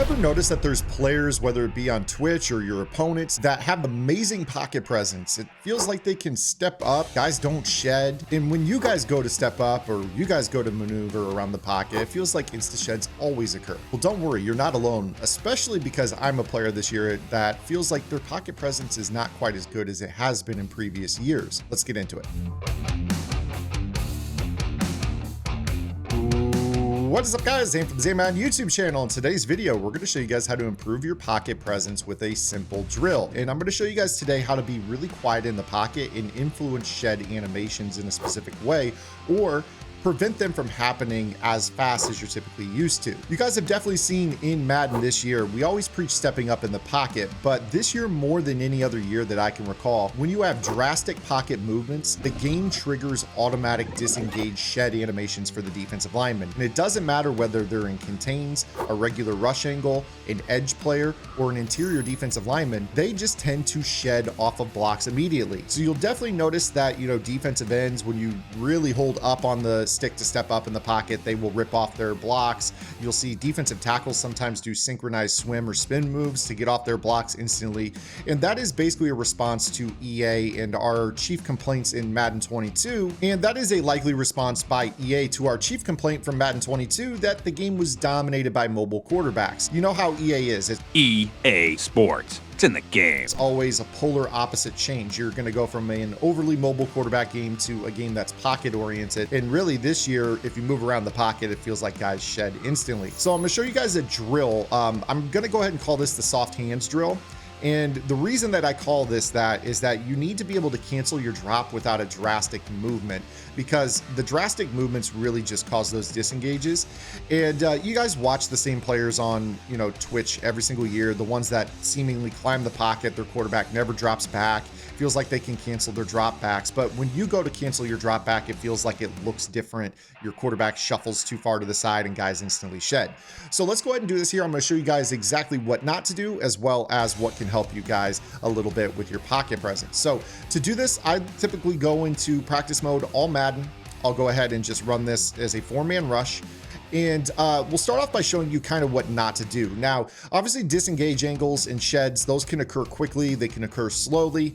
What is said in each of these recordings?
ever notice that there's players, whether it be on Twitch or your opponents, that have amazing pocket presence? It feels like they can step up. Guys don't shed. And when you guys go to step up or you guys go to maneuver around the pocket, it feels like insta sheds always occur. Well, don't worry, you're not alone, especially because I'm a player this year that feels like their pocket presence is not quite as good as it has been in previous years. Let's get into it. What is up, guys? Zane from the Madden YouTube channel. In today's video, we're going to show you guys how to improve your pocket presence with a simple drill. And I'm going to show you guys today how to be really quiet in the pocket and influence shed animations in a specific way, or prevent them from happening as fast as you're typically used to. You guys have definitely seen in Madden this year, we always preach stepping up in the pocket, but this year more than any other year that I can recall, when you have drastic pocket movements, the game triggers automatic disengage shed animations for the defensive lineman. And it doesn't matter whether they're in contains, a regular rush angle, an edge player, or an interior defensive lineman, they just tend to shed off of blocks immediately. So you'll definitely notice that, defensive ends, when you really hold up on the stick to step up in the pocket, they will rip off their blocks. You'll see defensive tackles sometimes do synchronized swim or spin moves to get off their blocks instantly. And that is basically a response to EA and our chief complaints in Madden 22. And that is a likely response by EA to our chief complaint from Madden 22 that the game was dominated by mobile quarterbacks. You know how EA is. It's EA Sports. It's in the game. It's always a polar opposite change. You're going to go from an overly mobile quarterback game to a game that's pocket oriented. And really this year, if you move around the pocket, it feels like guys shed instantly. So I'm going to show you guys a drill. I'm going to go ahead and call this the soft hands drill. And the reason that I call this that is that you need to be able to cancel your drop without a drastic movement, because the drastic movements really just cause those disengages. And you guys watch the same players on, Twitch every single year, the ones that seemingly climb the pocket, their quarterback never drops back, feels like they can cancel their drop backs. But when you go to cancel your drop back, it feels like it looks different. Your quarterback shuffles too far to the side and guys instantly shed. So let's go ahead and do this here. I'm going to show you guys exactly what not to do, as well as what can help you guys a little bit with your pocket presence. So to do this, I typically go into practice mode, all Madden. I'll go ahead and just run this as a 4-man rush. And we'll start off by showing you kind of what not to do. Now, obviously disengage angles and sheds, those can occur quickly, they can occur slowly.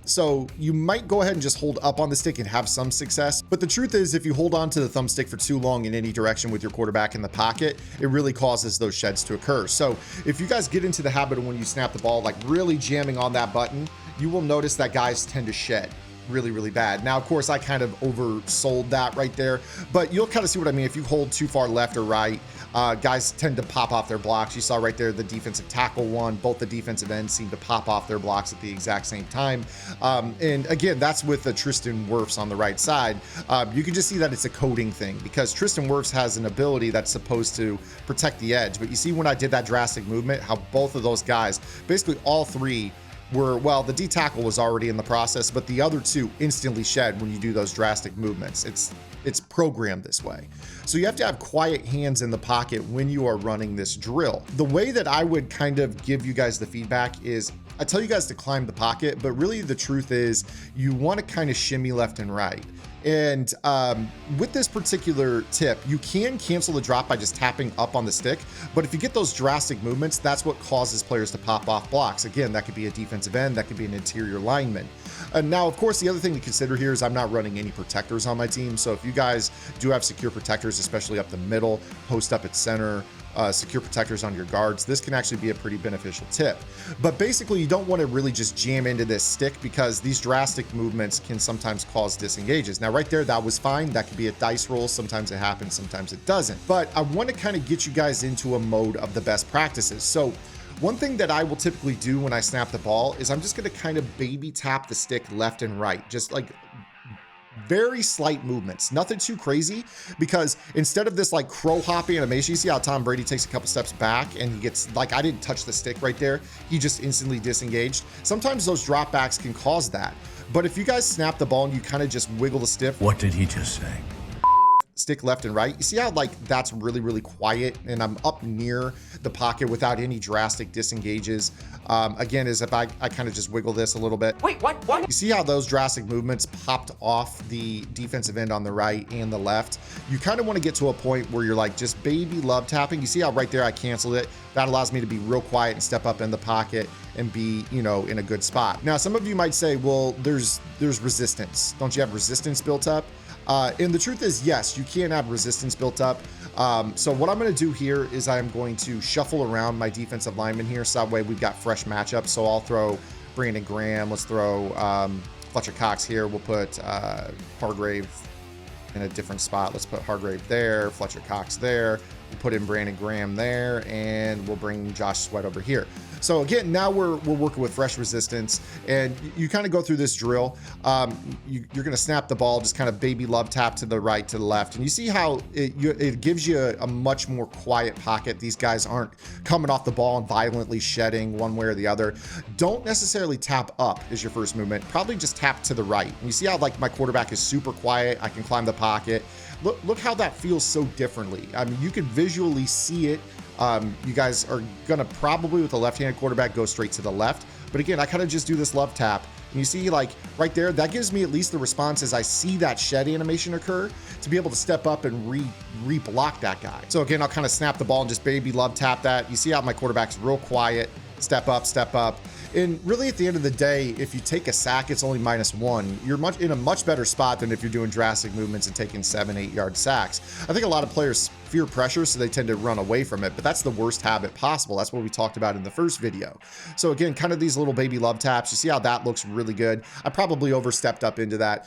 So you might go ahead and just hold up on the stick and have some success. But the truth is, if you hold on to the thumbstick for too long in any direction with your quarterback in the pocket, it really causes those sheds to occur. So if you guys get into the habit of when you snap the ball, like really jamming on that button, you will notice that guys tend to shed really bad. Now, of course, I kind of oversold that right there, but you'll kind of see what I mean. If you hold too far left or right, guys tend to pop off their blocks. You saw right there the defensive tackle one, both the defensive ends seem to pop off their blocks at the exact same time. And again, that's with the Tristan Wirfs on the right side. You can just see that it's a coding thing, because Tristan Wirfs has an ability that's supposed to protect the edge. But you see when I did that drastic movement, how both of those guys, basically all three, were, well, the D tackle was already in the process, but the other two instantly shed when you do those drastic movements. It's programmed this way. So you have to have quiet hands in the pocket when you are running this drill. The way that I would kind of give you guys the feedback is I tell you guys to climb the pocket, but really the truth is you want to kind of shimmy left and right. And with this particular tip, you can cancel the drop by just tapping up on the stick. But if you get those drastic movements, that's what causes players to pop off blocks. Again, that could be a defensive end, that could be an interior lineman. And now, of course, the other thing to consider here is I'm not running any protectors on my team. So if you guys do have secure protectors, especially up the middle, post up at center, secure protectors on your guards, this can actually be a pretty beneficial tip. But basically, you don't want to really just jam into this stick, because these drastic movements can sometimes cause disengages. Now right there, that was fine. That could be a dice roll. Sometimes it happens, sometimes it doesn't. But I want to kind of get you guys into a mode of the best practices. So one thing that I will typically do when I snap the ball is I'm just going to kind of baby tap the stick left and right, just like very slight movements, nothing too crazy, because instead of this like crow hopping animation, you see how Tom Brady takes a couple steps back and he gets like, I didn't touch the stick right there, he just instantly disengaged. Sometimes those dropbacks can cause that. But if you guys snap the ball and you kind of just wiggle the stick. What did he just say? stick left and right. You see how like that's really, really quiet, and I'm up near the pocket without any drastic disengages. Again, is if I kind of just wiggle this a little bit. Wait, what? You see how those drastic movements popped off the defensive end on the right and the left? You kind of want to get to a point where you're like just baby love tapping. You see how right there I canceled it? That allows me to be real quiet and step up in the pocket and be, you know, in a good spot. Now, some of you might say, well, there's resistance. Don't you have resistance built up? And the truth is, yes, you can have resistance built up. So what I'm going to do here is I'm going to shuffle around my defensive linemen here. So that way we've got fresh matchups. So I'll throw Brandon Graham. Let's throw Fletcher Cox here. We'll put Hargrave in a different spot. Let's put Hargrave there, Fletcher Cox there. We'll put in Brandon Graham there, and we'll bring Josh Sweat over here. So again, now we're working with fresh resistance, and you kind of go through this drill. You're going to snap the ball, just kind of baby love tap to the right, to the left, and you see how it gives you a much more quiet pocket. These guys aren't coming off the ball and violently shedding one way or the other. Don't necessarily tap up as your first movement. Probably just tap to the right. And you see how like my quarterback is super quiet. I can climb the pocket. Look how that feels so differently. I mean, you can visually see it. You guys are going to probably, with a left-handed quarterback, go straight to the left. But again, I kind of just do this love tap. And you see, like, right there, that gives me at least the response as I see that shed animation occur to be able to step up and re-block that guy. So again, I'll kind of snap the ball and just baby love tap that. You see how my quarterback's real quiet. Step up, step up. And really, at the end of the day, if you take a sack, it's only -1. You're in a much better spot than if you're doing drastic movements and taking 7-8 yard sacks. I think a lot of players fear pressure, so they tend to run away from it, but that's the worst habit possible. That's what we talked about in the first video. So again, kind of these little baby love taps. You see how that looks really good. I probably overstepped up into that.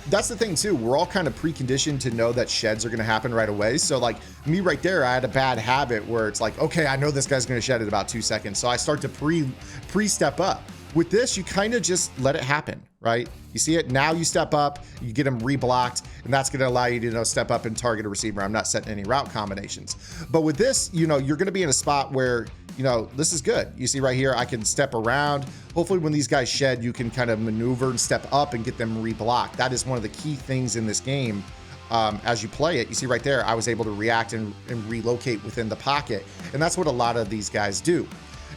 That's the thing too. We're all kind of preconditioned to know that sheds are going to happen right away. So like me right there, I had a bad habit where it's like, okay, I know this guy's going to shed in about 2 seconds. So I start to pre-step up. With this, you kind of just let it happen, right? You see it, now you step up, you get them reblocked, and that's gonna allow you to, you know, step up and target a receiver. I'm not setting any route combinations. But with this, you know, you're gonna be in a spot where, you know, this is good. You see right here, I can step around. Hopefully when these guys shed, you can kind of maneuver and step up and get them reblocked. That is one of the key things in this game. As you play it, you see right there, I was able to react and relocate within the pocket. And that's what a lot of these guys do.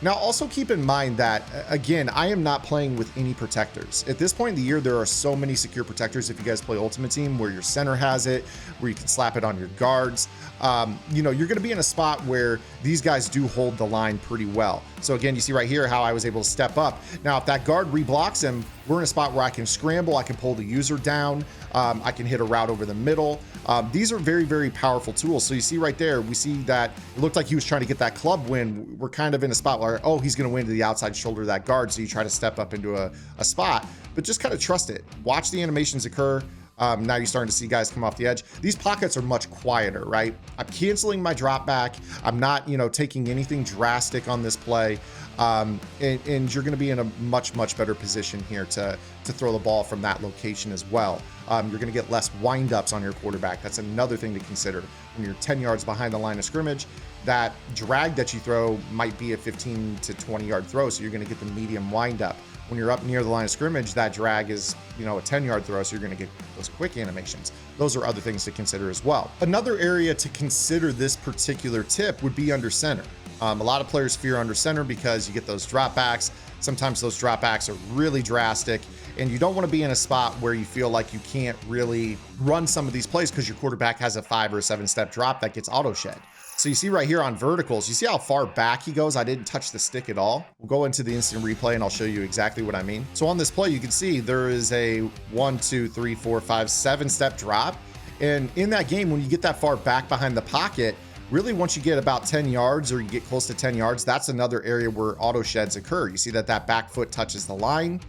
Now, also keep in mind that, again, I am not playing with any protectors. At this point in the year, there are so many secure protectors if you guys play Ultimate Team, where your center has it, where you can slap it on your guards. You know, you're going to be in a spot where these guys do hold the line pretty well. So again, you see right here how I was able to step up. Now, if that guard reblocks him, we're in a spot where I can scramble, I can pull the user down, I can hit a route over the middle. These are very, very powerful tools. So you see right there, we see that it looked like he was trying to get that club win. We're kind of in a spot where, oh, he's going to win to the outside shoulder of that guard. So you try to step up into a spot, but just kind of trust it. Watch the animations occur. Now you're starting to see guys come off the edge. These pockets are much quieter, right? I'm canceling my drop back. I'm not, you know, taking anything drastic on this play. And you're going to be in a much, much better position here to throw the ball from that location as well. You're going to get less windups on your quarterback. That's another thing to consider. When you're 10 yards behind the line of scrimmage, that drag that you throw might be a 15 to 20 yard throw. So you're going to get the medium windup. When you're up near the line of scrimmage, that drag is, you know, a 10-yard throw, so you're going to get those quick animations. Those are other things to consider as well. Another area to consider this particular tip would be under center. A lot of players fear under center because you get those dropbacks. Sometimes those dropbacks are really drastic, and you don't want to be in a spot where you feel like you can't really run some of these plays because your quarterback has a 5 or 7 step drop that gets auto shed. So you see right here on verticals, you see how far back he goes? I didn't touch the stick at all. We'll go into the instant replay and I'll show you exactly what I mean. So on this play, you can see there is a 1, 2, 3, 4, 5, 7 step drop. And in that game, when you get that far back behind the pocket, really once you get about 10 yards or you get close to 10 yards, that's another area where auto sheds occur. You see that back foot touches the line.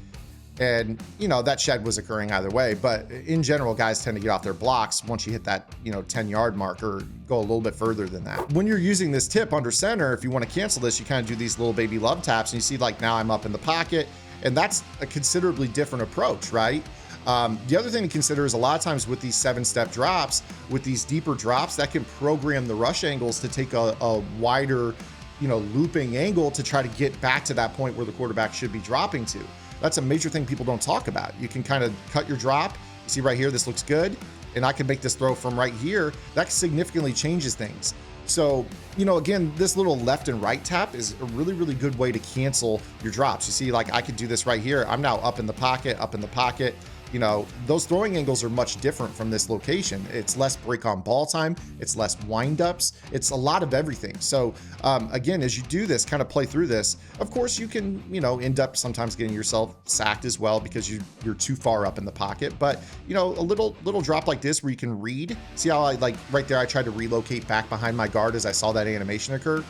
And, you know, that shed was occurring either way. But in general, guys tend to get off their blocks once you hit that, you know, 10-yard mark or go a little bit further than that. When you're using this tip under center, if you want to cancel this, you kind of do these little baby love taps. And you see, like, now I'm up in the pocket. And that's a considerably different approach, right? The other thing to consider is a lot of times with these 7-step drops, with these deeper drops, that can program the rush angles to take a wider, you know, looping angle to try to get back to that point where the quarterback should be dropping to. That's a major thing people don't talk about. You can kind of cut your drop. You see right here, this looks good. and I can make this throw from right here, that significantly changes things. So, you know, again, this little left and right tap is a really, really good way to cancel your drops. You see, like I could do this right here. I'm now up in the pocket. You know, those throwing angles are much different from this location. It's less break on ball time. It's less windups. It's a lot of everything. So again, as you do this, kind of play through this, of course you can, you know, end up sometimes getting yourself sacked as well because you're too far up in the pocket. But, you know, a little drop like this where you can read. See how I, like right there, I tried to relocate back behind my guard as I saw that animation occur.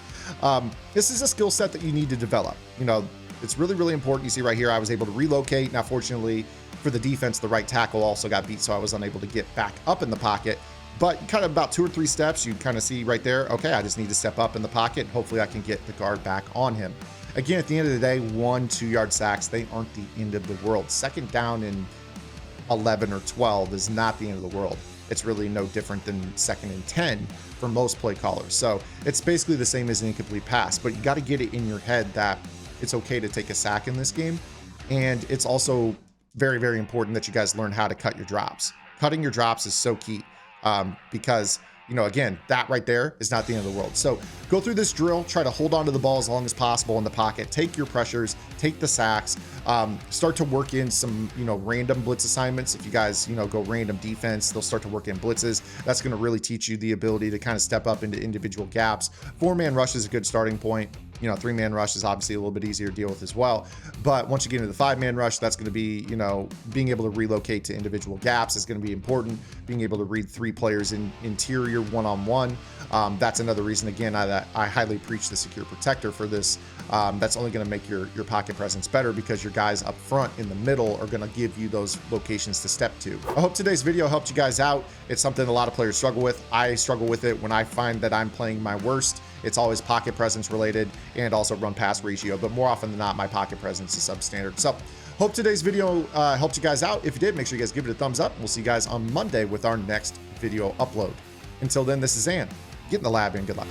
This is a skill set that you need to develop. You know, it's really, really important. You see right here, I was able to relocate. Now, fortunately, for the defense, the right tackle also got beat, so I was unable to get back up in the pocket. But kind of about 2 or 3 steps, you kind of see right there, okay, I just need to step up in the pocket. Hopefully I can get the guard back on him. Again, at the end of the day, 1-2 yard sacks, they aren't the end of the world. Second down in 11 or 12 is not the end of the world. It's really no different than 2nd and 10 for most play callers. So it's basically the same as an incomplete pass, but you got to get it in your head that it's okay to take a sack in this game. And it's also very, very important that you guys learn how to cut your drops. Cutting your drops is so key because, you know, again, that right there is not the end of the world. So go through this drill, try to hold on to the ball as long as possible in the pocket, take your pressures, take the sacks, start to work in some, you know, random blitz assignments. If you guys, you know, go random defense, they'll start to work in blitzes. That's going to really teach you the ability to kind of step up into individual gaps. 4-man rush is a good starting point. You know, 3-man rush is obviously a little bit easier to deal with as well. But once you get into the 5-man rush, that's going to be, you know, being able to relocate to individual gaps is going to be important. Being able to read 3 players in interior one-on-one. That's another reason, again, I highly preach the secure protector for this. That's only going to make your pocket presence better because your guys up front in the middle are going to give you those locations to step to. I hope today's video helped you guys out. It's something a lot of players struggle with. I struggle with it when I find that I'm playing my worst. It's always pocket presence related and also run pass ratio, but more often than not, my pocket presence is substandard. So hope today's video helped you guys out. If you did, make sure you guys give it a thumbs up. We'll see you guys on Monday with our next video upload. Until then, this is Zan. Get in the lab and good luck.